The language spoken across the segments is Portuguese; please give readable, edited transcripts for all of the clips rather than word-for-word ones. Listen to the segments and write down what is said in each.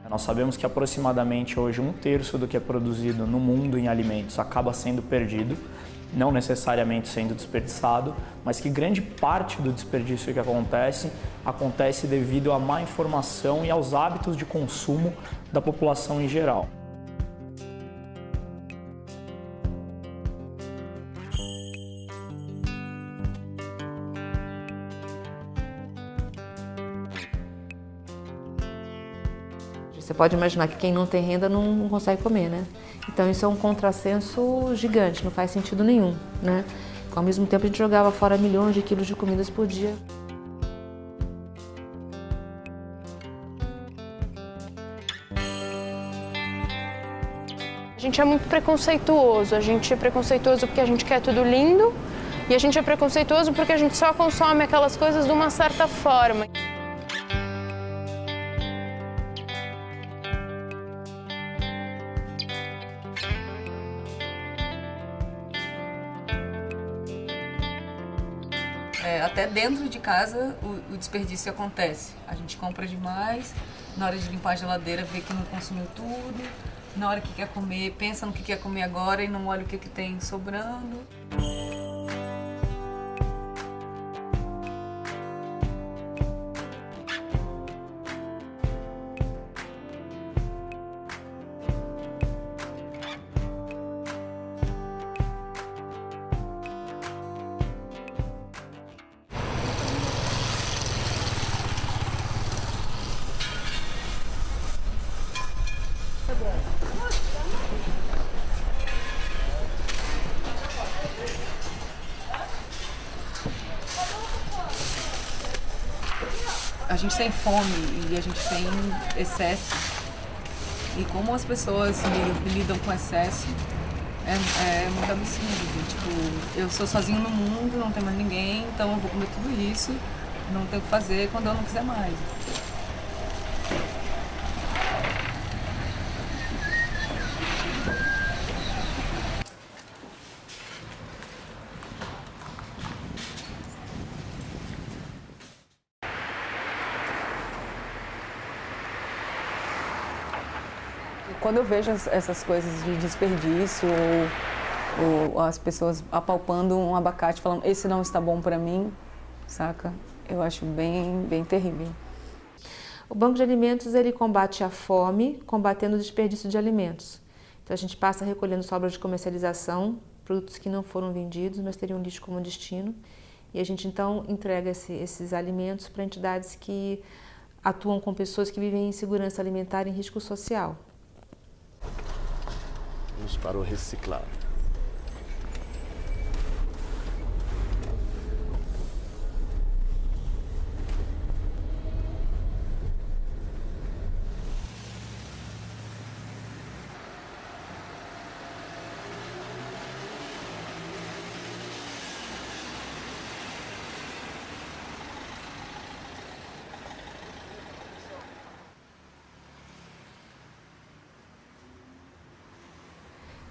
Nós sabemos que aproximadamente hoje 1/3 do que é produzido no mundo em alimentos acaba sendo perdido, não necessariamente sendo desperdiçado, mas que grande parte do desperdício que acontece devido à má informação e aos hábitos de consumo da população em geral. Você pode imaginar que quem não tem renda não consegue comer, né? Então isso é um contrassenso gigante, não faz sentido nenhum, né? Ao mesmo tempo a gente jogava fora milhões de quilos de comidas por dia. A gente é muito preconceituoso, a gente é preconceituoso porque a gente quer tudo lindo e a gente é preconceituoso porque a gente só consome aquelas coisas de uma certa forma. Até dentro de casa o desperdício acontece. A gente compra demais, na hora de limpar a geladeira vê que não consumiu tudo, na hora que quer comer, pensa no que quer comer agora e não olha o que tem sobrando. A gente tem fome e a gente tem excesso. E como as pessoas lidam com excesso é muito absurdo. Tipo, eu sou sozinho no mundo, não tem mais ninguém, então eu vou comer tudo isso, não tenho o que fazer quando eu não quiser mais. Quando eu vejo essas coisas de desperdício ou as pessoas apalpando um abacate falando esse não está bom para mim, saca? Eu acho bem terrível. O Banco de Alimentos ele combate a fome, combatendo o desperdício de alimentos. Então a gente passa recolhendo sobras de comercialização, produtos que não foram vendidos, mas teriam lixo como destino. E a gente então entrega esses alimentos para entidades que atuam com pessoas que vivem em insegurança alimentar e em risco social. Vamos para o reciclar.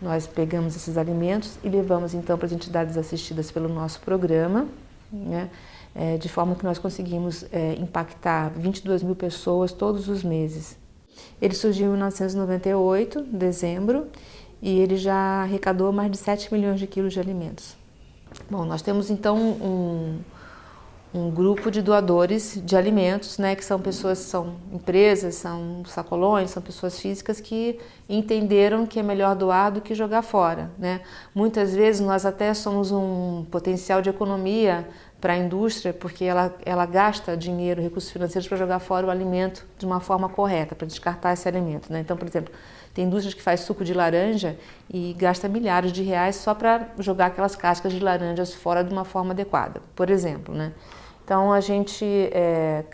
Nós pegamos esses alimentos e levamos então para as entidades assistidas pelo nosso programa, né? De forma que nós conseguimos impactar 22 mil pessoas todos os meses. Ele surgiu em 1998, em dezembro, e ele já arrecadou mais de 7 milhões de quilos de alimentos. Bom, nós temos então um grupo de doadores de alimentos, né, que são pessoas, são empresas, são sacolões, são pessoas físicas que entenderam que é melhor doar do que jogar fora, né? Muitas vezes nós até somos um potencial de economia para a indústria, porque ela gasta dinheiro, recursos financeiros para jogar fora o alimento de uma forma correta, para descartar esse alimento, né? Então, por exemplo, tem indústrias que faz suco de laranja e gasta milhares de reais só para jogar aquelas cascas de laranjas fora de uma forma adequada, por exemplo, né? Então a gente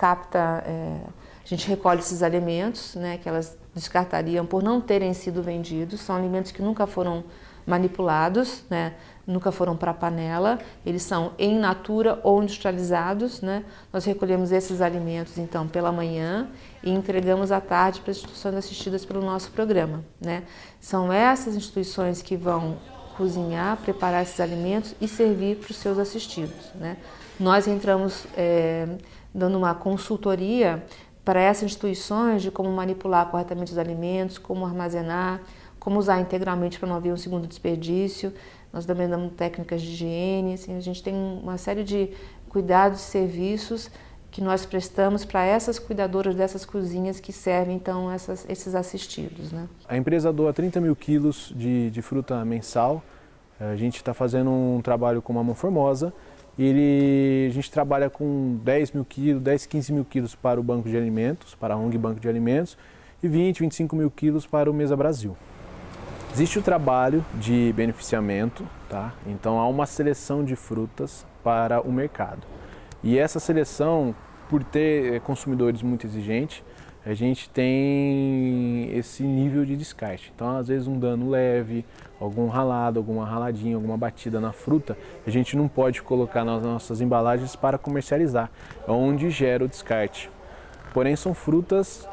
a gente recolhe esses alimentos, né, que elas descartariam por não terem sido vendidos. São alimentos que nunca foram manipulados, né, nunca foram para a panela, eles são in natura ou industrializados, né? Nós recolhemos esses alimentos então pela manhã e entregamos à tarde para as instituições assistidas pelo nosso programa, né? São essas instituições que vão cozinhar, preparar esses alimentos e servir para os seus assistidos, né? Nós entramos dando uma consultoria para essas instituições de como manipular corretamente os alimentos, como armazenar, como usar integralmente para não haver um segundo desperdício. Nós também damos técnicas de higiene, assim, a gente tem uma série de cuidados e serviços que nós prestamos para essas cuidadoras dessas cozinhas que servem então esses assistidos, né? A empresa doa 30 mil quilos de fruta mensal. A gente está fazendo um trabalho com Mamão Formosa. A gente trabalha com 10 mil quilos, 10, 15 mil quilos para o Banco de Alimentos, para a ONG Banco de Alimentos, e 20, 25 mil quilos para o Mesa Brasil. Existe o trabalho de beneficiamento, tá? Então há uma seleção de frutas para o mercado. E essa seleção, por ter consumidores muito exigentes, a gente tem esse nível de descarte. Então, às vezes, um dano leve, algum ralado, alguma raladinha, alguma batida na fruta, a gente não pode colocar nas nossas embalagens para comercializar, é onde gera o descarte. Porém, são frutas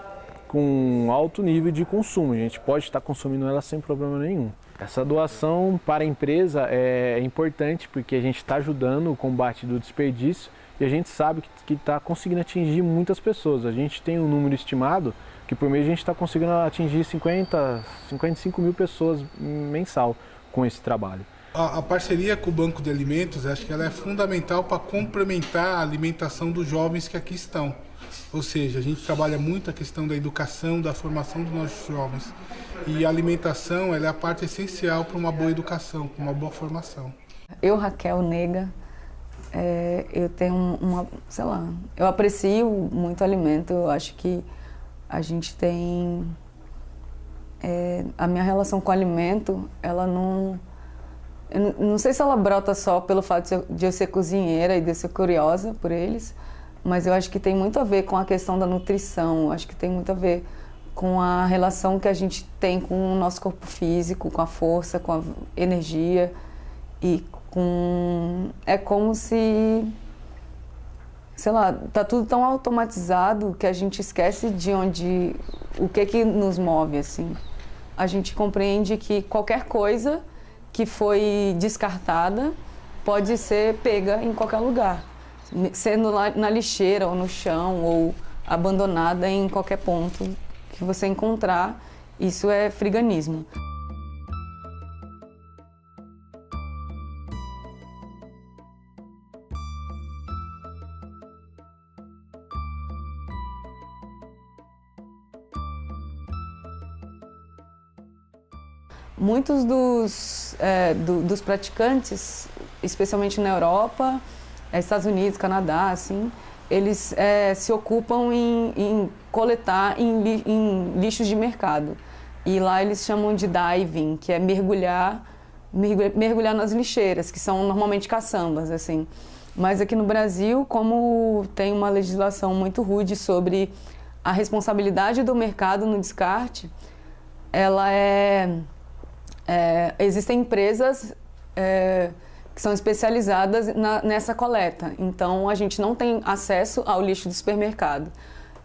com alto nível de consumo, a gente pode estar consumindo elas sem problema nenhum. Essa doação para a empresa é importante porque a gente está ajudando o combate do desperdício e a gente sabe que está conseguindo atingir muitas pessoas. A gente tem um número estimado que por mês a gente está conseguindo atingir 55 mil pessoas mensal com esse trabalho. A parceria com o Banco de Alimentos, acho que ela é fundamental para complementar a alimentação dos jovens que aqui estão. Ou seja, a gente trabalha muito a questão da educação, da formação dos nossos jovens. E a alimentação ela é a parte essencial para uma boa educação, para uma boa formação. Eu, Raquel Nega, eu tenho eu aprecio muito alimento, eu acho que a gente tem... a minha relação com o alimento, ela não... Eu não sei se ela brota só pelo fato de eu ser cozinheira e de eu ser curiosa por eles, mas eu acho que tem muito a ver com a questão da nutrição, eu acho que tem muito a ver com a relação que a gente tem com o nosso corpo físico, com a força, com a energia e é como se, sei lá, tá tudo tão automatizado que a gente esquece o que nos move, assim. A gente compreende que qualquer coisa que foi descartada pode ser pega em qualquer lugar, sendo na lixeira ou no chão ou abandonada em qualquer ponto que você encontrar. Isso é friganismo. Muitos dos praticantes, especialmente na Europa, Estados Unidos, Canadá, assim, eles se ocupam em coletar em lixos de mercado. E lá eles chamam de diving, que é mergulhar nas lixeiras, que são normalmente caçambas, assim. Mas aqui no Brasil, como tem uma legislação muito rude sobre a responsabilidade do mercado no descarte, existem empresas que são especializadas nessa coleta. Então, a gente não tem acesso ao lixo do supermercado.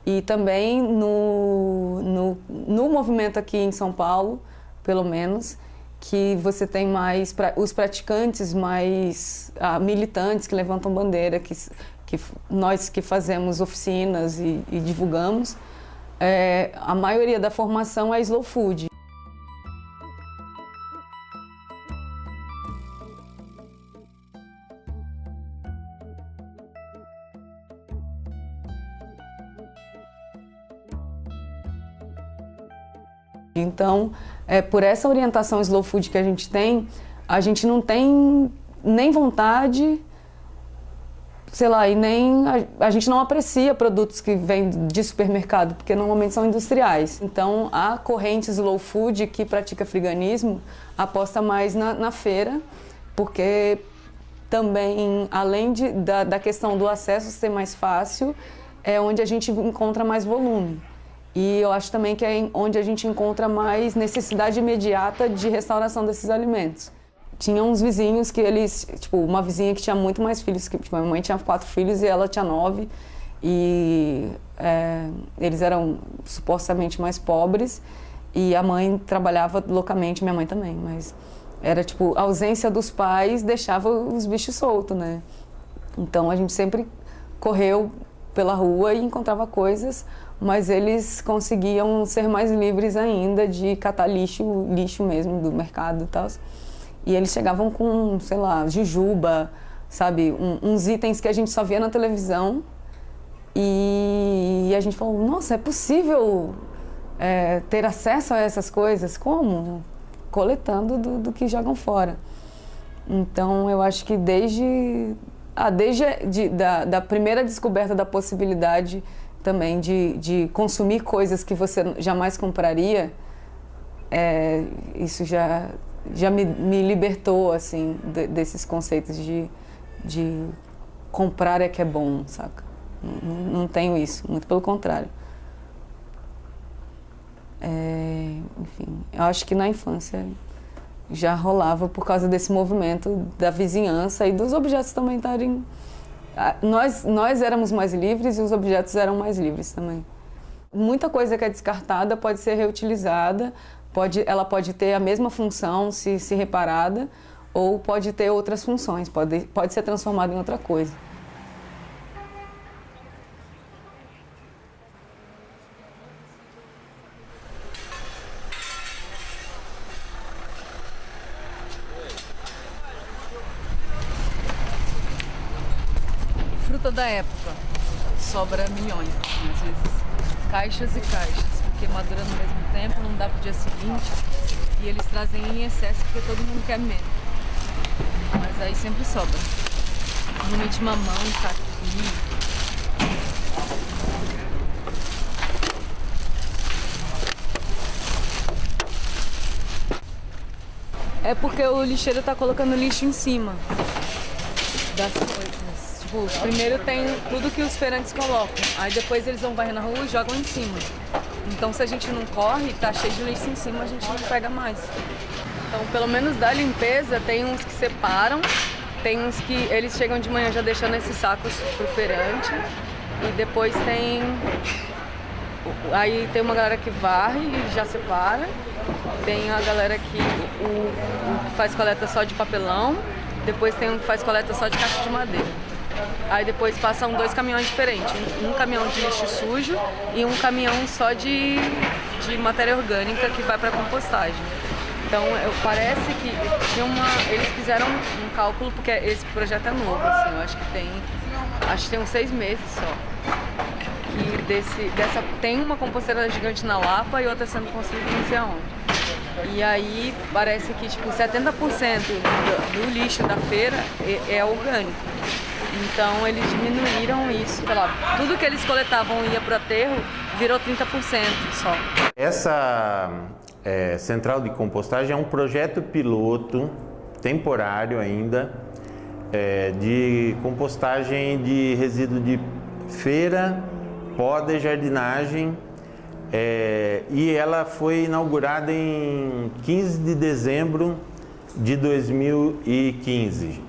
E também no movimento aqui em São Paulo, pelo menos, que você tem mais os praticantes, mais militantes que levantam bandeira, que nós que fazemos oficinas e divulgamos, a maioria da formação é slow food. Então, por essa orientação slow food que a gente não tem nem vontade, sei lá, e nem a gente não aprecia produtos que vêm de supermercado, porque normalmente são industriais. Então, a corrente slow food que pratica friganismo aposta mais na feira, porque também, além da questão do acesso ser mais fácil, é onde a gente encontra mais volume. E eu acho também que é onde a gente encontra mais necessidade imediata de restauração desses alimentos. Tinha uns vizinhos que uma vizinha que tinha muito mais filhos, que minha mãe tinha 4 filhos e ela tinha 9. E eles eram supostamente mais pobres e a mãe trabalhava loucamente, minha mãe também, mas era a ausência dos pais deixava os bichos soltos, né? Então a gente sempre correu pela rua e encontrava coisas, mas eles conseguiam ser mais livres ainda de catar lixo mesmo do mercado e tal. E eles chegavam com, sei lá, jujuba, sabe, uns itens que a gente só via na televisão. E a gente falou, nossa, é possível ter acesso a essas coisas? Como? Coletando do que jogam fora. Então, eu acho que desde da primeira descoberta da possibilidade também de consumir coisas que você jamais compraria, isso já me libertou, assim, desses conceitos de comprar é que é bom, saca? Não tenho isso, muito pelo contrário. Enfim, eu acho que na infância já rolava por causa desse movimento da vizinhança e dos objetos também estarem... Nós éramos mais livres e os objetos eram mais livres também. Muita coisa que é descartada pode ser reutilizada, ela pode ter a mesma função se reparada, ou pode ter outras funções, pode ser transformada em outra coisa. Fruta da época, sobra milhões, às vezes caixas e caixas, porque madura no mesmo tempo, não dá pro dia seguinte, e eles trazem em excesso porque todo mundo quer menos. Mas aí sempre sobra. Normalmente mamão, caqui. É porque o lixeiro tá colocando lixo em cima das coisas. Tipo, primeiro tem tudo que os feirantes colocam, aí depois eles vão varrer na rua e jogam em cima. Então se a gente não corre, tá cheio de lixo em cima, a gente não pega mais. Então, pelo menos da limpeza, tem uns que separam, tem uns que eles chegam de manhã já deixando esses sacos pro feirante, e depois aí tem uma galera que varre e já separa, tem a galera que faz coleta só de papelão, depois tem um que faz coleta só de caixa de madeira. Aí depois passam 2 caminhões diferentes, um caminhão de lixo sujo e um caminhão só de matéria orgânica que vai para compostagem. Então parece que eles fizeram um cálculo, porque esse projeto é novo, assim, eu acho que tem uns 6 meses só. E tem uma composteira gigante na Lapa e outra sendo construída não sei aonde. E aí parece que tipo 70% do lixo da feira é orgânico. Então eles diminuíram isso, sei lá, tudo que eles coletavam e ia para o aterro virou 30% só. Essa central de compostagem é um projeto piloto, temporário ainda, de compostagem de resíduo de feira, poda e jardinagem, e ela foi inaugurada em 15 de dezembro de 2015.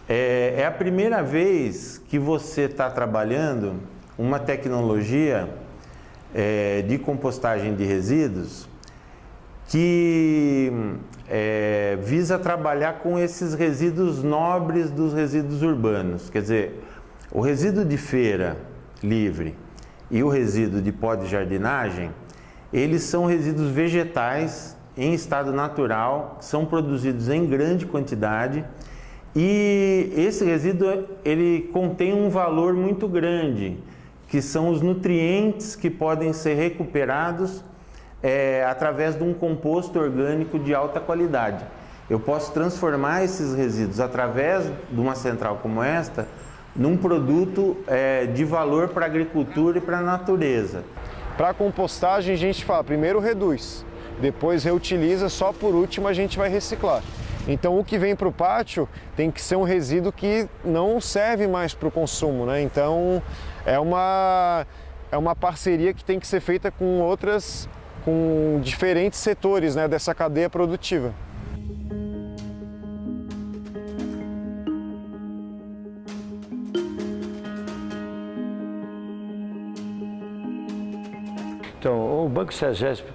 É a primeira vez que você está trabalhando uma tecnologia de compostagem de resíduos que visa trabalhar com esses resíduos nobres dos resíduos urbanos. Quer dizer, o resíduo de feira livre e o resíduo de poda de jardinagem, eles são resíduos vegetais em estado natural, são produzidos em grande quantidade. E esse resíduo, ele contém um valor muito grande, que são os nutrientes que podem ser recuperados através de um composto orgânico de alta qualidade. Eu posso transformar esses resíduos, através de uma central como esta, num produto de valor para a agricultura e para a natureza. Para a compostagem, a gente fala, primeiro reduz, depois reutiliza, só por último a gente vai reciclar. Então o que vem para o pátio tem que ser um resíduo que não serve mais para o consumo, né? Então é uma parceria que tem que ser feita com diferentes setores, né, dessa cadeia produtiva. Então, o Banco SEGESP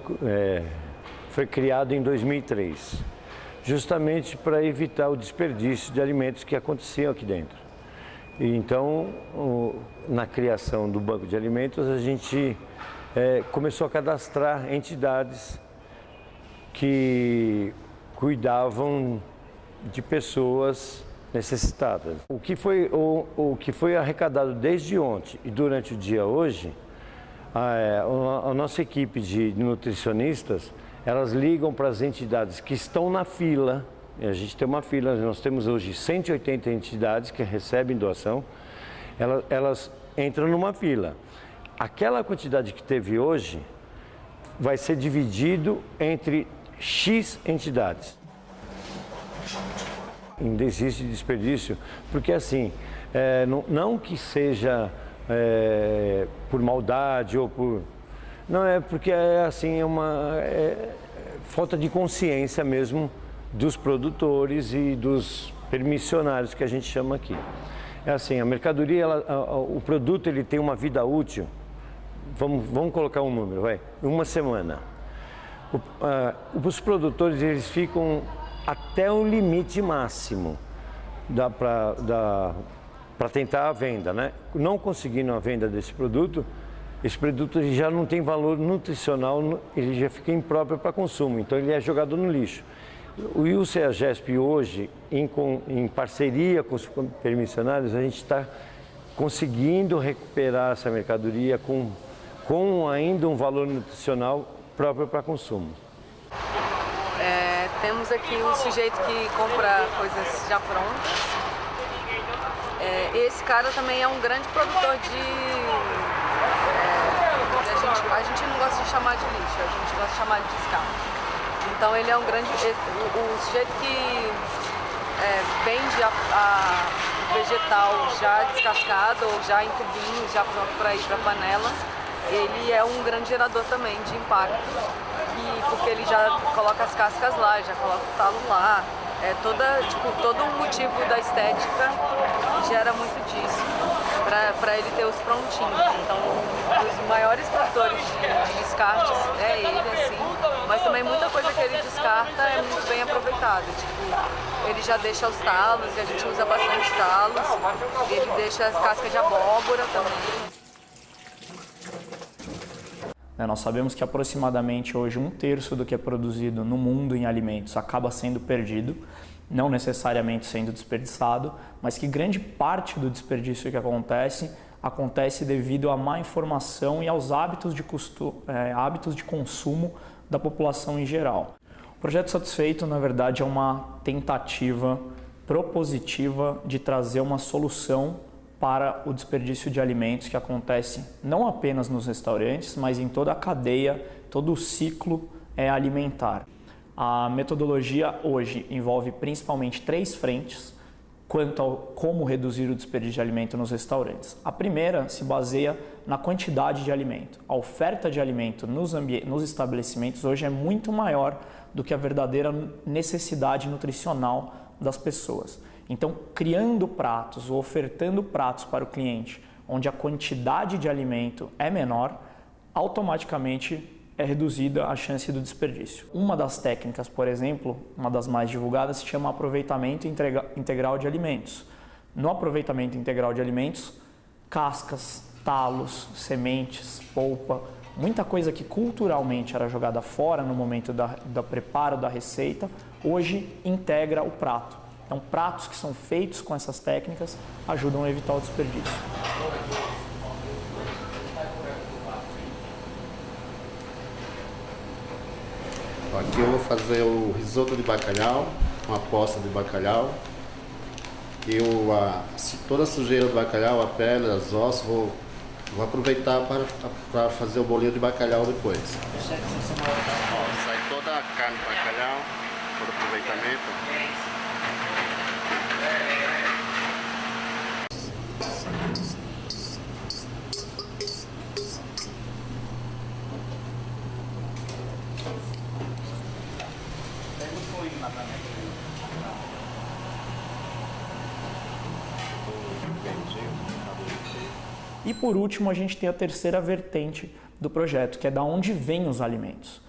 foi criado em 2003. Justamente para evitar o desperdício de alimentos que aconteciam aqui dentro. Então, na criação do banco de alimentos, a gente começou a cadastrar entidades que cuidavam de pessoas necessitadas. O que foi arrecadado desde ontem e durante o dia hoje, a nossa equipe de nutricionistas, elas ligam para as entidades que estão na fila. A gente tem uma fila, nós temos hoje 180 entidades que recebem doação, elas entram numa fila. Aquela quantidade que teve hoje vai ser dividido entre X entidades. Ainda existe desperdício, porque assim, não que seja por maldade ou por... Não, é porque assim, é uma falta de consciência mesmo dos produtores e dos permissionários que a gente chama aqui. É assim, a mercadoria, o produto ele tem uma vida útil, vamos colocar um número, uma semana. Os produtores eles ficam até o limite máximo para tentar a venda, né? Não conseguindo a venda desse produto, esse produto ele já não tem valor nutricional, ele já fica impróprio para consumo, então ele é jogado no lixo. E o CEAGESP hoje, em parceria com os permissionários, a gente está conseguindo recuperar essa mercadoria com ainda um valor nutricional próprio para consumo. Temos aqui um sujeito que compra coisas já prontas. Esse cara também é um grande produtor a gente não gosta de chamar de lixo, a gente gosta de chamar de descarte. Então ele é um grande... O sujeito que vende o vegetal já descascado ou já em tubinhos, já pronto para ir para a panela, ele é um grande gerador também de impacto. Porque ele já coloca as cascas lá, já coloca o talo lá. Todo o motivo da estética gera muito disso, para ele ter os prontinhos. Então, um dos maiores produtores de descartes é ele, assim, mas também muita coisa que ele descarta é muito bem aproveitada. Ele já deixa os talos, e a gente usa bastante talos, ele deixa as cascas de abóbora também. Nós sabemos que aproximadamente hoje 1/3 do que é produzido no mundo em alimentos acaba sendo perdido, não necessariamente sendo desperdiçado, mas que grande parte do desperdício que acontece devido à má informação e aos hábitos de consumo da população em geral. O Projeto Satisfeito, na verdade, é uma tentativa propositiva de trazer uma solução para o desperdício de alimentos que acontece não apenas nos restaurantes, mas em toda a cadeia, todo o ciclo alimentar. A metodologia hoje envolve principalmente 3 frentes quanto a como reduzir o desperdício de alimento nos restaurantes. A primeira se baseia na quantidade de alimento. A oferta de alimento nos estabelecimentos hoje é muito maior do que a verdadeira necessidade nutricional das pessoas. Então, criando pratos ou ofertando pratos para o cliente onde a quantidade de alimento é menor, automaticamente é reduzida a chance do desperdício. Uma das técnicas, por exemplo, uma das mais divulgadas, se chama aproveitamento integral de alimentos. No aproveitamento integral de alimentos, cascas, talos, sementes, polpa, muita coisa que culturalmente era jogada fora no momento do preparo da receita, hoje integra o prato. Então, pratos que são feitos com essas técnicas ajudam a evitar o desperdício. Aqui eu vou fazer o risoto de bacalhau, uma posta de bacalhau. Toda a sujeira do bacalhau, a pele, os ossos, vou aproveitar para fazer o bolinho de bacalhau depois. Sai toda a carne do bacalhau, todo o aproveitamento. E por último, a gente tem a terceira vertente do projeto, que é da onde vêm os alimentos,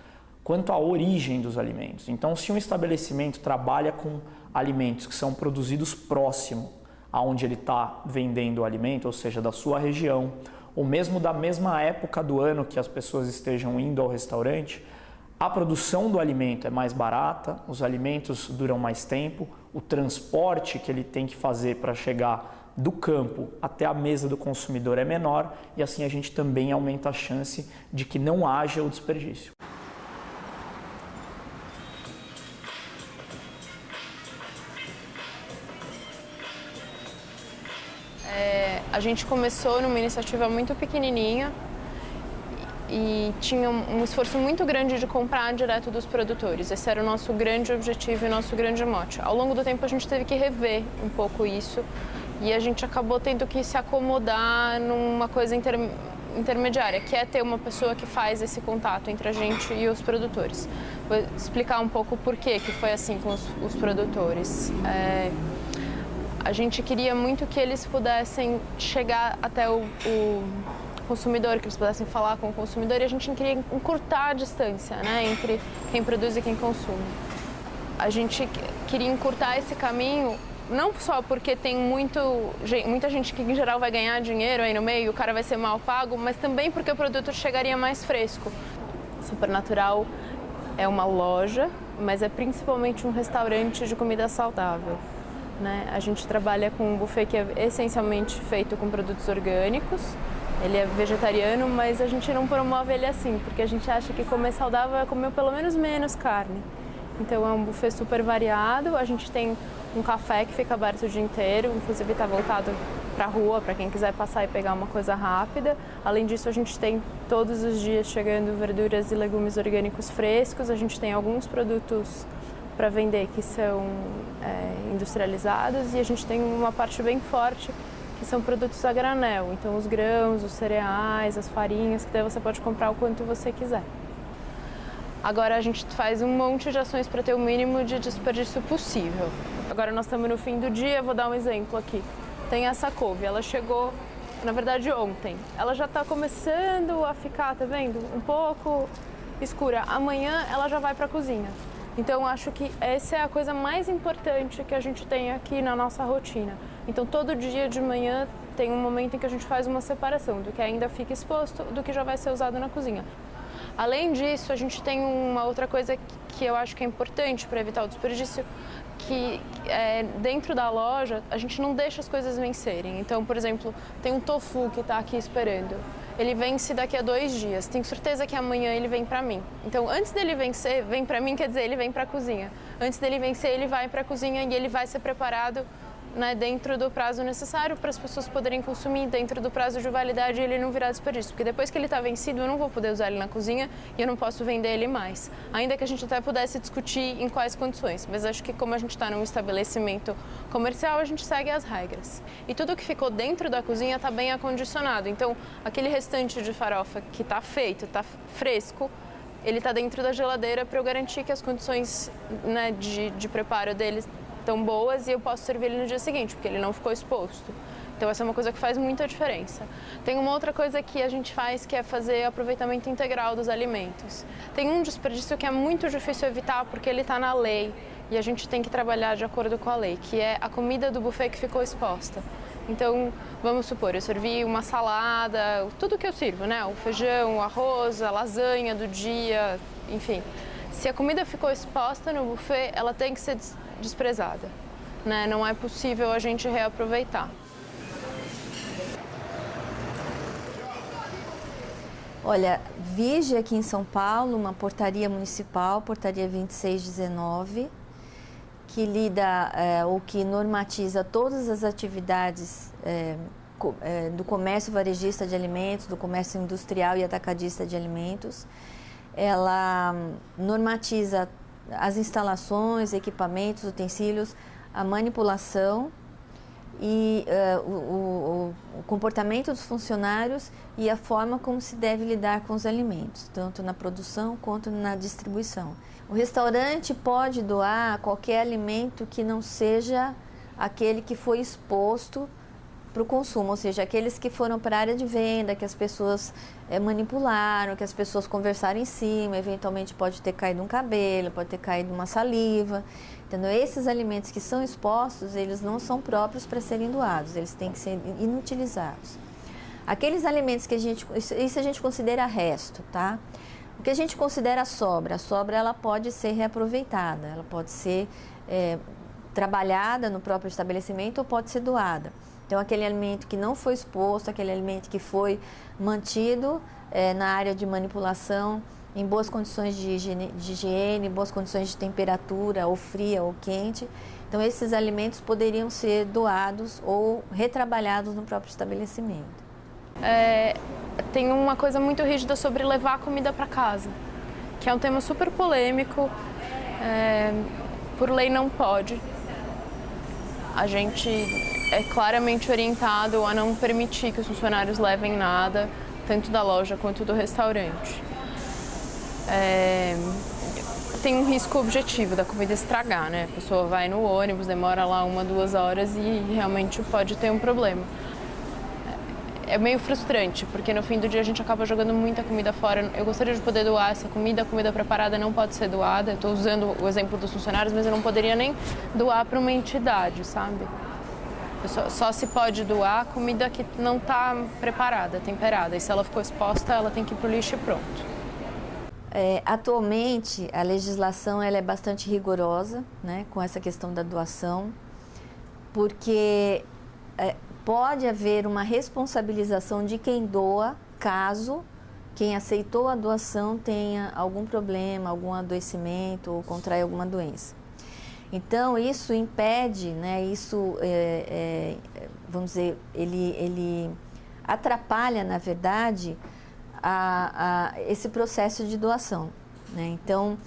quanto à origem dos alimentos. Então, se um estabelecimento trabalha com alimentos que são produzidos próximo aonde ele está vendendo o alimento, ou seja, da sua região, ou mesmo da mesma época do ano que as pessoas estejam indo ao restaurante, a produção do alimento é mais barata, os alimentos duram mais tempo, o transporte que ele tem que fazer para chegar do campo até a mesa do consumidor é menor e assim a gente também aumenta a chance de que não haja o desperdício. A gente começou numa iniciativa muito pequenininha e tinha um esforço muito grande de comprar direto dos produtores. Esse era o nosso grande objetivo e nosso grande mote. Ao longo do tempo a gente teve que rever um pouco isso e a gente acabou tendo que se acomodar numa coisa intermediária, que é ter uma pessoa que faz esse contato entre a gente e os produtores. Vou explicar um pouco por que foi assim com os produtores. A gente queria muito que eles pudessem chegar até o consumidor, que eles pudessem falar com o consumidor, e a gente queria encurtar a distância, né, entre quem produz e quem consome. A gente queria encurtar esse caminho não só porque tem muita gente que em geral vai ganhar dinheiro aí no meio, o cara vai ser mal pago, mas também porque o produto chegaria mais fresco. Supernatural é uma loja, mas é principalmente um restaurante de comida saudável. Né? A gente trabalha com um buffet que é essencialmente feito com produtos orgânicos. Ele é vegetariano, mas a gente não promove ele assim, porque a gente acha que comer saudável é comer pelo menos menos carne. Então é um buffet super variado. A gente tem um café que fica aberto o dia inteiro, inclusive está voltado para a rua, para quem quiser passar e pegar uma coisa rápida. Além disso, a gente tem todos os dias chegando verduras e legumes orgânicos frescos. A gente tem alguns produtos para vender que são industrializados e a gente tem uma parte bem forte que são produtos a granel, então os grãos, os cereais, as farinhas, que daí você pode comprar o quanto você quiser. Agora a gente faz um monte de ações para ter o mínimo de desperdício possível. Agora nós estamos no fim do dia, vou dar um exemplo aqui. Tem essa couve, ela chegou, na verdade ontem, ela já está começando a ficar, tá vendo, um pouco escura. Amanhã ela já vai para a cozinha. Então, acho que essa é a coisa mais importante que a gente tem aqui na nossa rotina. Então, todo dia de manhã tem um momento em que a gente faz uma separação do que ainda fica exposto do que já vai ser usado na cozinha. Além disso, a gente tem uma outra coisa que eu acho que é importante para evitar o desperdício, que dentro da loja a gente não deixa as coisas vencerem. Então, por exemplo, tem um tofu que está aqui esperando. Ele vence daqui a 2 dias. Tenho certeza que amanhã ele vem para mim. Então, antes dele vencer, vem para mim, quer dizer, ele vem para a cozinha. Antes dele vencer, ele vai para a cozinha e ele vai ser preparado, né, dentro do prazo necessário para as pessoas poderem consumir, dentro do prazo de validade, ele não virar desperdício. Porque depois que ele está vencido, eu não vou poder usar ele na cozinha e eu não posso vender ele mais. Ainda que a gente até pudesse discutir em quais condições. Mas acho que como a gente está num estabelecimento comercial, a gente segue as regras. E tudo que ficou dentro da cozinha está bem acondicionado. Então, aquele restante de farofa que está feito, está fresco, ele está dentro da geladeira para eu garantir que as condições, né, de preparo dele tão boas e eu posso servir ele no dia seguinte, porque ele não ficou exposto. Então essa é uma coisa que faz muita diferença. Tem uma outra coisa que a gente faz, que é fazer aproveitamento integral dos alimentos. Tem um desperdício que é muito difícil evitar, porque ele está na lei e a gente tem que trabalhar de acordo com a lei, que é a comida do buffet que ficou exposta. Então, vamos supor, eu servi uma salada, tudo que eu sirvo, né? O feijão, o arroz, a lasanha do dia, enfim. Se a comida ficou exposta no buffet, ela tem que ser desprezada, né? Não é possível a gente reaproveitar. Olha, vige aqui em São Paulo uma portaria municipal, portaria 2619, que lida ou que normatiza todas as atividades do comércio varejista de alimentos, do comércio industrial e atacadista de alimentos. Ela normatiza as instalações, equipamentos, utensílios, a manipulação e o comportamento dos funcionários e a forma como se deve lidar com os alimentos, tanto na produção quanto na distribuição. O restaurante pode doar qualquer alimento que não seja aquele que foi exposto o consumo, ou seja, aqueles que foram para a área de venda, que as pessoas manipularam, que as pessoas conversaram em cima, eventualmente pode ter caído um cabelo, pode ter caído uma saliva. Entendeu? Esses alimentos que são expostos, eles não são próprios para serem doados, eles têm que ser inutilizados. Aqueles alimentos que isso a gente considera resto, tá? O que a gente considera sobra, a sobra ela pode ser reaproveitada, ela pode ser trabalhada no próprio estabelecimento ou pode ser doada. Então, aquele alimento que não foi exposto, aquele alimento que foi mantido na área de manipulação, em boas condições de higiene, boas condições de temperatura, ou fria ou quente. Então, esses alimentos poderiam ser doados ou retrabalhados no próprio estabelecimento. Tem uma coisa muito rígida sobre levar a comida para casa, que é um tema super polêmico. Por lei não pode. A gente é claramente orientado a não permitir que os funcionários levem nada, tanto da loja quanto do restaurante. Tem um risco objetivo da comida estragar, né? A pessoa vai no ônibus, demora lá 1, 2 horas e realmente pode ter um problema. É meio frustrante, porque no fim do dia a gente acaba jogando muita comida fora. Eu gostaria de poder doar essa comida, a comida preparada não pode ser doada. Eu estou usando o exemplo dos funcionários, mas eu não poderia nem doar para uma entidade, sabe? Só se pode doar comida que não está preparada, temperada. E se ela ficou exposta, ela tem que ir para o lixo e pronto. Atualmente, a legislação ela é bastante rigorosa, né, com essa questão da doação, porque pode haver uma responsabilização de quem doa, caso quem aceitou a doação tenha algum problema, algum adoecimento ou contraia alguma doença. Então, isso impede, né, vamos dizer, ele atrapalha, na verdade, esse processo de doação, né? Então,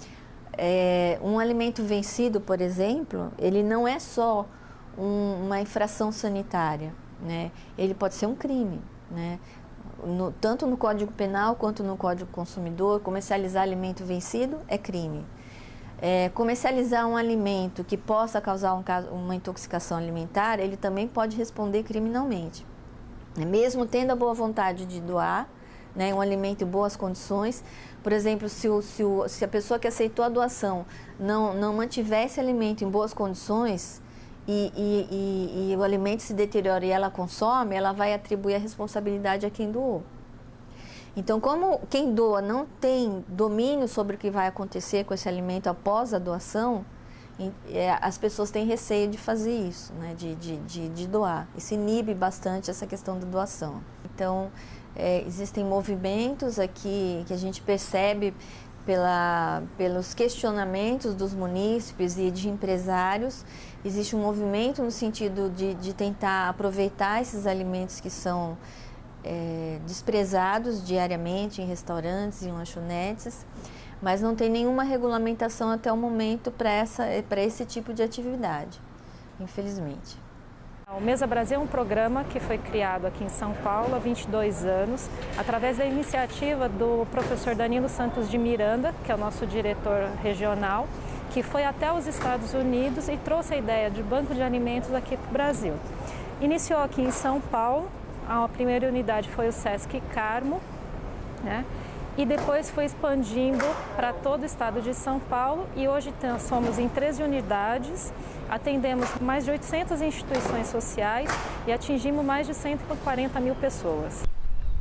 um alimento vencido, por exemplo, ele não é só uma infração sanitária, né? Ele pode ser um crime, né? Tanto no Código Penal quanto no Código Consumidor, comercializar alimento vencido é crime. Comercializar um alimento que possa causar uma intoxicação alimentar, ele também pode responder criminalmente. Mesmo tendo a boa vontade de doar, né, um alimento em boas condições, por exemplo, se a pessoa que aceitou a doação não mantiver esse alimento em boas condições e o alimento se deteriora e ela consome, ela vai atribuir a responsabilidade a quem doou. Então, como quem doa não tem domínio sobre o que vai acontecer com esse alimento após a doação, as pessoas têm receio de fazer isso, né, de doar. Isso inibe bastante essa questão da doação. Então, existem movimentos aqui que a gente percebe pelos questionamentos dos munícipes e de empresários. Existe um movimento no sentido de tentar aproveitar esses alimentos que são desprezados diariamente em restaurantes e em lanchonetes, mas não tem nenhuma regulamentação até o momento para esse tipo de atividade, infelizmente. O Mesa Brasil é um programa que foi criado aqui em São Paulo há 22 anos, através da iniciativa do professor Danilo Santos de Miranda, que é o nosso diretor regional, que foi até os Estados Unidos e trouxe a ideia de banco de alimentos aqui para o Brasil. Iniciou aqui em São Paulo, a primeira unidade foi o Sesc Carmo, né? E depois foi expandindo para todo o estado de São Paulo e hoje somos em 13 unidades, atendemos mais de 800 instituições sociais e atingimos mais de 140 mil pessoas.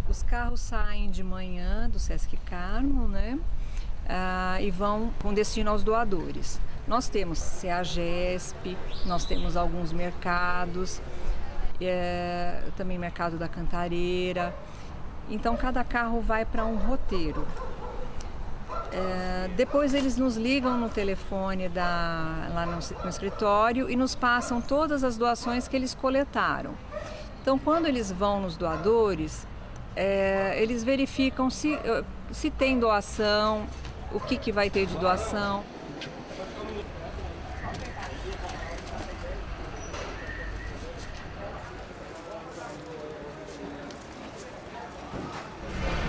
Os carros saem de manhã do Sesc Carmo, né? E vão com destino aos doadores. Nós temos CEAGESP, nós temos alguns mercados, também Mercado da Cantareira. Então, cada carro vai para um roteiro. Depois eles nos ligam no telefone lá no escritório e nos passam todas as doações que eles coletaram. Então, quando eles vão nos doadores, eles verificam se tem doação, o que vai ter de doação.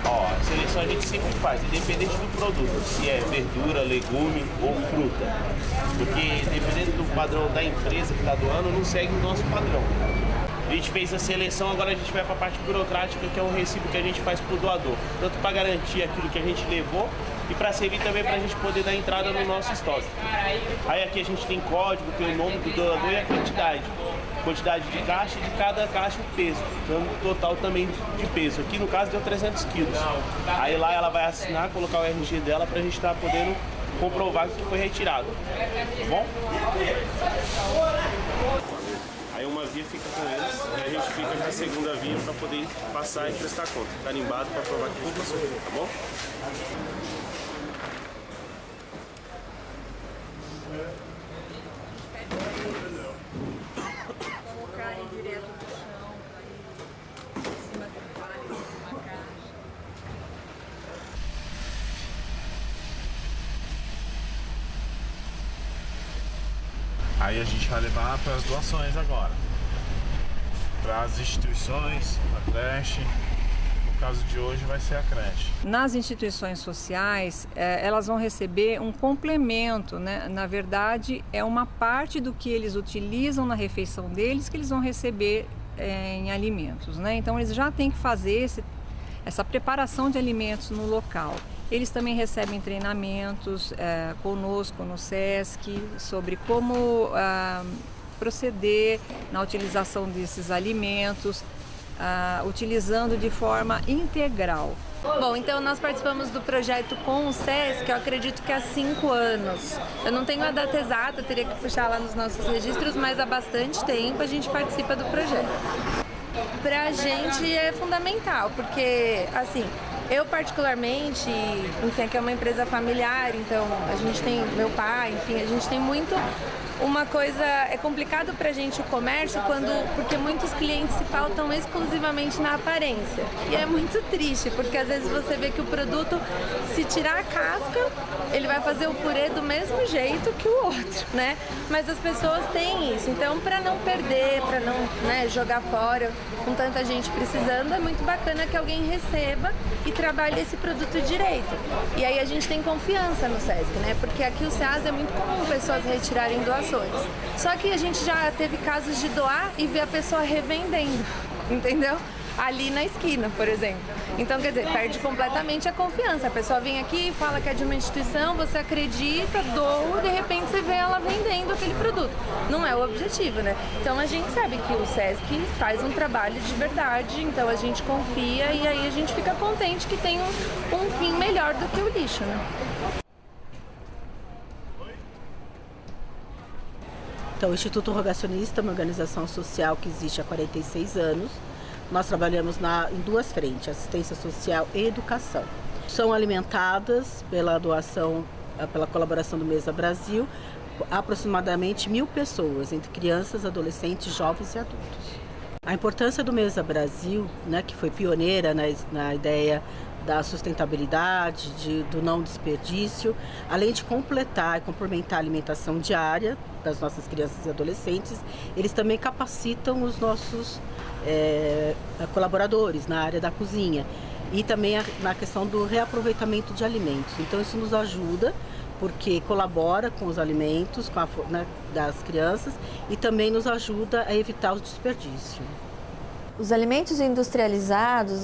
A seleção a gente sempre faz, independente do produto, se é verdura, legume ou fruta. Porque dependendo do padrão da empresa que está doando, não segue o nosso padrão. A gente fez a seleção, agora a gente vai para a parte burocrática, que é o recibo que a gente faz para o doador. Tanto para garantir aquilo que a gente levou e para servir também para a gente poder dar entrada no nosso estoque. Aí aqui a gente tem código, tem o nome do doador e a quantidade. Quantidade de caixa e de cada caixa o peso, dando total também de peso. Aqui no caso deu 300 quilos. Aí lá ela vai assinar, colocar o RG dela para a gente estar podendo comprovar que foi retirado. Tá bom? Aí uma via fica com eles e a gente fica com a segunda via para poder passar e prestar conta. Carimbado para provar que tudo passou, tá bom? Colocar aí direto do chão, aí em cima do pallet, uma caixa. Aí a gente vai levar para as doações agora, para as instituições, a creche. No caso de hoje vai ser a creche. Nas instituições sociais, elas vão receber um complemento, né? Na verdade, é uma parte do que eles utilizam na refeição deles que eles vão receber em alimentos, né? Então eles já têm que fazer essa preparação de alimentos no local. Eles também recebem treinamentos conosco no SESC sobre como proceder na utilização desses alimentos, utilizando de forma integral. Bom, então nós participamos do projeto com o SESC, eu acredito que há 5 anos. Eu não tenho a data exata, eu teria que puxar lá nos nossos registros, mas há bastante tempo a gente participa do projeto. Pra gente é fundamental, porque assim, eu particularmente, enfim, aqui é uma empresa familiar, então a gente tem meu pai, enfim, a gente tem muito uma coisa, é complicado pra gente o comércio porque muitos clientes se pautam exclusivamente na aparência. E é muito triste, porque às vezes você vê que o produto, se tirar a casca, ele vai fazer o purê do mesmo jeito que o outro, né? Mas as pessoas têm isso, então para não perder, para não, né, jogar fora com tanta gente precisando, é muito bacana que alguém receba e trabalhe esse produto direito. E aí a gente tem confiança no SESC, né? Porque aqui o SEAS é muito comum pessoas retirarem doações. Só que a gente já teve casos de doar e ver a pessoa revendendo, entendeu? Ali na esquina, por exemplo. Então, quer dizer, perde completamente a confiança. A pessoa vem aqui, fala que é de uma instituição, você acredita, doa, de repente você vê ela vendendo aquele produto. Não é o objetivo, né? Então a gente sabe que o SESC faz um trabalho de verdade, então a gente confia e aí a gente fica contente que tem um fim melhor do que o lixo, né? Então, o Instituto Rogacionista é uma organização social que existe há 46 anos. Nós trabalhamos em duas frentes, assistência social e educação. São alimentadas pela doação, pela colaboração do Mesa Brasil, aproximadamente 1.000 pessoas, entre crianças, adolescentes, jovens e adultos. A importância do Mesa Brasil, né, que foi pioneira na ideia da sustentabilidade, do não desperdício, além de completar e complementar a alimentação diária das nossas crianças e adolescentes, eles também capacitam os nossos colaboradores na área da cozinha e também na questão do reaproveitamento de alimentos. Então isso nos ajuda porque colabora com os alimentos das crianças e também nos ajuda a evitar o desperdício. Os alimentos industrializados,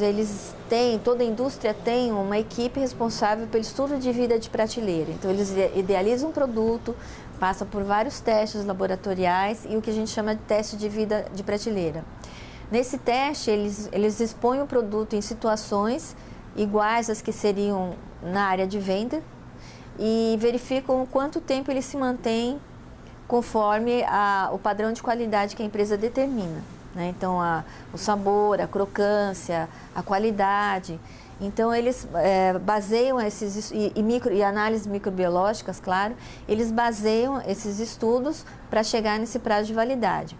toda a indústria tem uma equipe responsável pelo estudo de vida de prateleira. Então, eles idealizam um produto, passam por vários testes laboratoriais e o que a gente chama de teste de vida de prateleira. Nesse teste, eles expõem o produto em situações iguais às que seriam na área de venda e verificam quanto tempo ele se mantém conforme o padrão de qualidade que a empresa determina. Então, o sabor, a crocância, a qualidade. Então, eles baseiam e análises microbiológicas, claro, eles baseiam esses estudos para chegar nesse prazo de validade.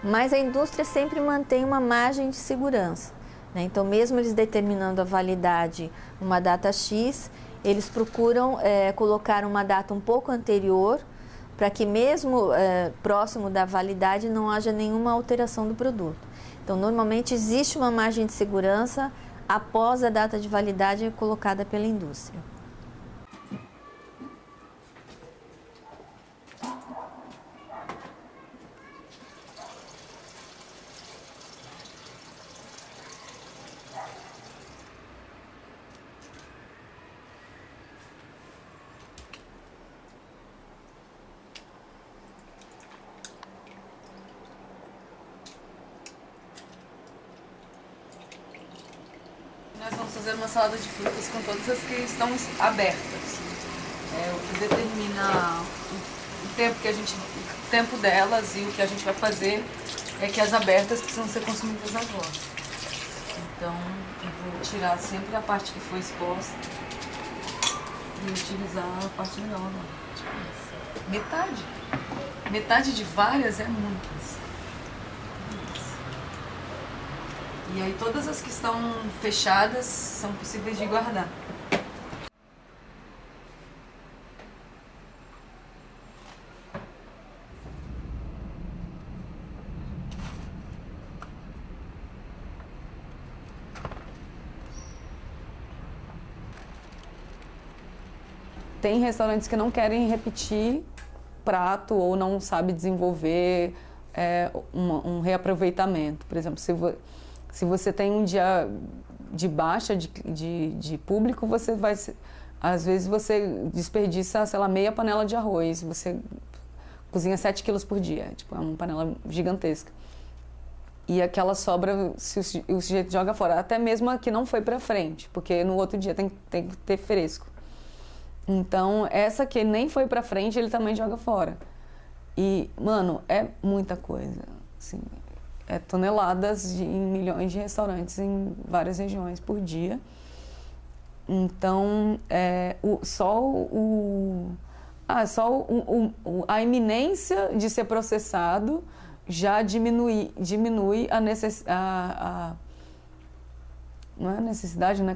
Mas a indústria sempre mantém uma margem de segurança. Então, mesmo eles determinando a validade numa data X, eles procuram colocar uma data um pouco anterior, para que mesmo próximo da validade não haja nenhuma alteração do produto. Então, normalmente existe uma margem de segurança após a data de validade colocada pela indústria. Nós vamos fazer uma salada de frutas com todas as que estão abertas. O que determina o tempo delas e o que a gente vai fazer é que as abertas precisam ser consumidas agora. Então, eu vou tirar sempre a parte que foi exposta e utilizar a parte nova. Metade. Metade de várias é muitas. E aí todas as que estão fechadas são possíveis de guardar. Tem restaurantes que não querem repetir prato ou não sabe desenvolver um reaproveitamento. Por exemplo, se você tem um dia de baixa de público, você vai... Às vezes você desperdiça, sei lá, meia panela de arroz. Você cozinha 7 quilos por dia. Tipo, é uma panela gigantesca. E aquela sobra, o sujeito joga fora. Até mesmo a que não foi pra frente, porque no outro dia tem que ter fresco. Então, essa que nem foi pra frente, ele também joga fora. E, mano, é muita coisa. Assim, é toneladas em milhões de restaurantes em várias regiões por dia. Então, a iminência de ser processado já diminui não é a necessidade, né?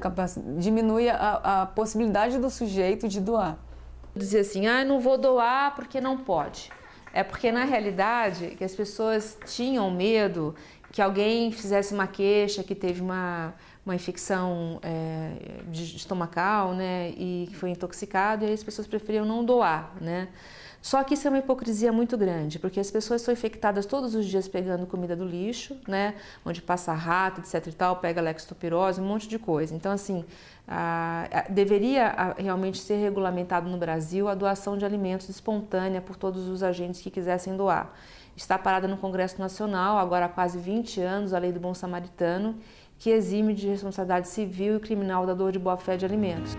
Diminui a possibilidade do sujeito de doar. Dizer assim, não vou doar porque não pode. É porque, na realidade, que as pessoas tinham medo que alguém fizesse uma queixa, que teve uma infecção estomacal, né? E que foi intoxicado, e aí as pessoas preferiam não doar, né? Só que isso é uma hipocrisia muito grande, porque as pessoas são infectadas todos os dias pegando comida do lixo, né? Onde passa rato, etc e tal, pega leptospirose, um monte de coisa. Então, assim, deveria realmente ser regulamentado no Brasil a doação de alimentos espontânea por todos os agentes que quisessem doar. Está parada no Congresso Nacional, agora há quase 20 anos, a Lei do Bom Samaritano, que exime de responsabilidade civil e criminal o dador de boa-fé de alimentos.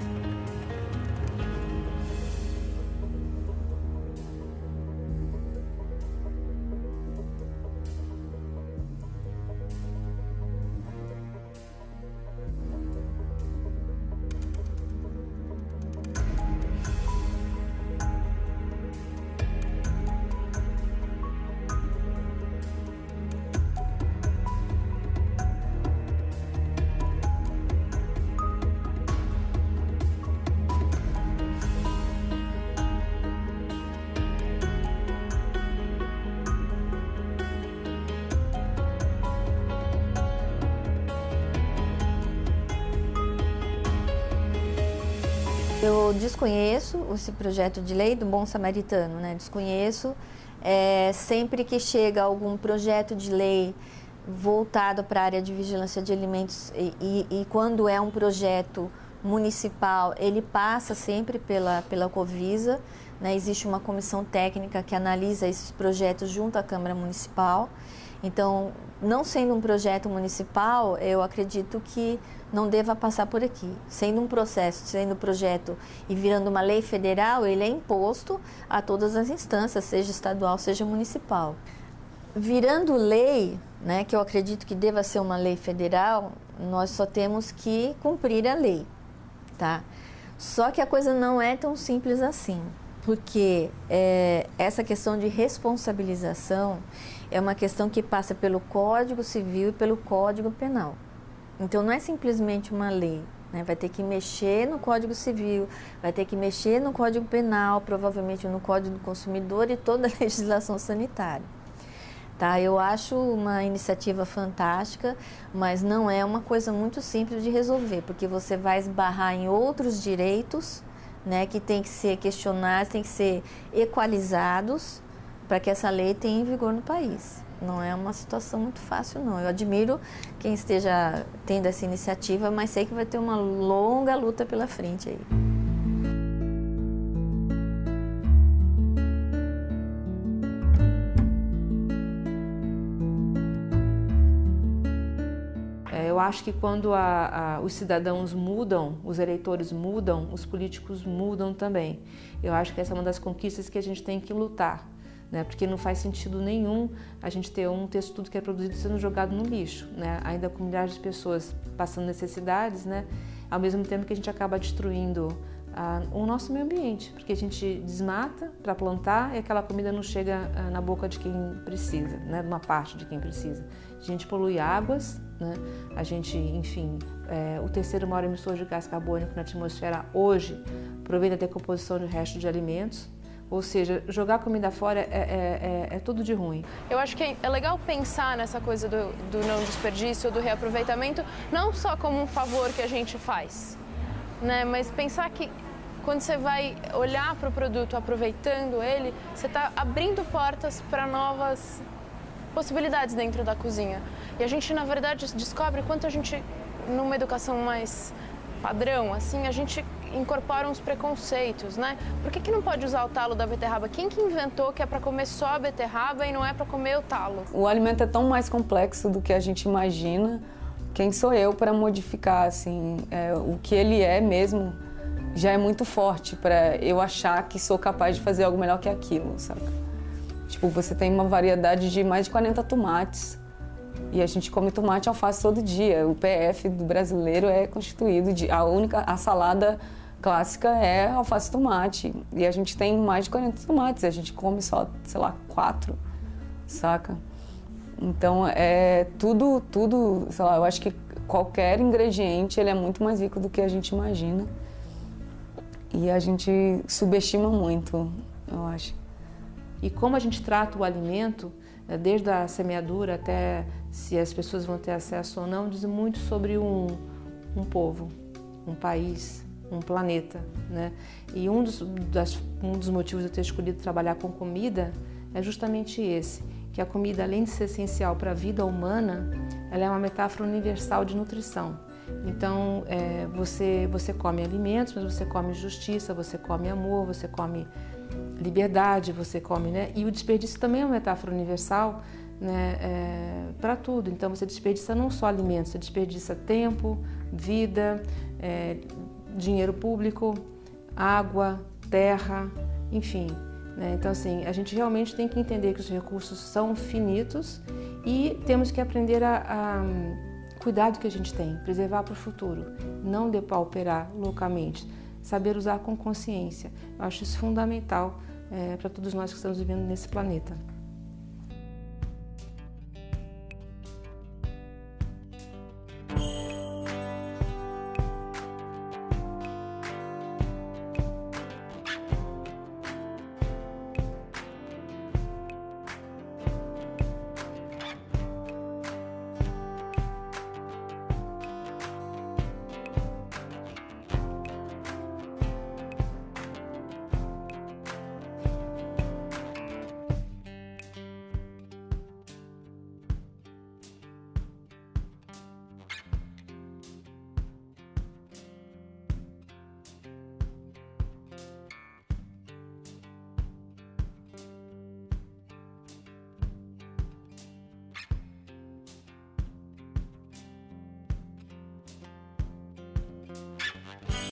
Eu desconheço esse projeto de lei do Bom Samaritano, né? Desconheço. Sempre que chega algum projeto de lei voltado para a área de vigilância de alimentos e quando é um projeto municipal, ele passa sempre pela Covisa, né? Existe uma comissão técnica que analisa esses projetos junto à Câmara Municipal. Então, não sendo um projeto municipal, eu acredito que não deva passar por aqui. Sendo um processo, sendo um projeto e virando uma lei federal, ele é imposto a todas as instâncias, seja estadual, seja municipal. Virando lei, né, que eu acredito que deva ser uma lei federal, nós só temos que cumprir a lei, tá? Só que a coisa não é tão simples assim, porque essa questão de responsabilização é uma questão que passa pelo Código Civil e pelo Código Penal. Então, não é simplesmente uma lei, né? Vai ter que mexer no Código Civil, vai ter que mexer no Código Penal, provavelmente no Código do Consumidor e toda a legislação sanitária. Tá? Eu acho uma iniciativa fantástica, mas não é uma coisa muito simples de resolver, porque você vai esbarrar em outros direitos, né, que tem que ser questionados, tem que ser equalizados para que essa lei tenha em vigor no país. Não é uma situação muito fácil, não. Eu admiro quem esteja tendo essa iniciativa, mas sei que vai ter uma longa luta pela frente aí. Eu acho que quando os cidadãos mudam, os eleitores mudam, os políticos mudam também. Eu acho que essa é uma das conquistas que a gente tem que lutar, né? Porque não faz sentido nenhum a gente ter um texto tudo que é produzido sendo jogado no lixo, né? Ainda com milhares de pessoas passando necessidades, né? Ao mesmo tempo que a gente acaba destruindo o nosso meio ambiente, porque a gente desmata para plantar e aquela comida não chega na boca de quem precisa, né? Uma parte de quem precisa. A gente polui águas, né? A gente, enfim, o terceiro maior emissor de gás carbônico na atmosfera hoje provém da decomposição de restos de alimentos. Ou seja, jogar comida fora é tudo de ruim. Eu acho que é legal pensar nessa coisa do não desperdício, do reaproveitamento, não só como um favor que a gente faz, né? Mas pensar que quando você vai olhar para o produto aproveitando ele, você está abrindo portas para novas possibilidades dentro da cozinha. E a gente, na verdade, descobre quanto a gente, numa educação mais padrão, assim, a gente incorpora uns preconceitos, né? Por que não pode usar o talo da beterraba? Quem que inventou que é para comer só a beterraba e não é para comer o talo? O alimento é tão mais complexo do que a gente imagina. Quem sou eu para modificar, assim, o que ele é mesmo já é muito forte para eu achar que sou capaz de fazer algo melhor que aquilo, saca? Tipo, você tem uma variedade de mais de 40 tomates e a gente come tomate e alface todo dia. O PF do brasileiro é constituído de... A salada clássica é alface e tomate. E a gente tem mais de 40 tomates, a gente come só, sei lá, 4, saca? Então, tudo, sei lá, eu acho que qualquer ingrediente ele é muito mais rico do que a gente imagina. E a gente subestima muito, eu acho. E como a gente trata o alimento, desde a semeadura até se as pessoas vão ter acesso ou não, diz muito sobre um povo, um país, um planeta, né? E um dos motivos de eu ter escolhido trabalhar com comida é justamente esse, que a comida, além de ser essencial para a vida humana, ela é uma metáfora universal de nutrição. Então, você come alimentos, mas você come justiça, você come amor, você come liberdade, você come, né? E o desperdício também é uma metáfora universal, né? Para tudo. Então, você desperdiça não só alimentos, você desperdiça tempo, vida, dinheiro público, água, terra, enfim. Né? Então, assim, a gente realmente tem que entender que os recursos são finitos e temos que aprender a cuidar do que a gente tem, preservar para o futuro, não depauperar loucamente, saber usar com consciência. Eu acho isso fundamental para todos nós que estamos vivendo nesse planeta.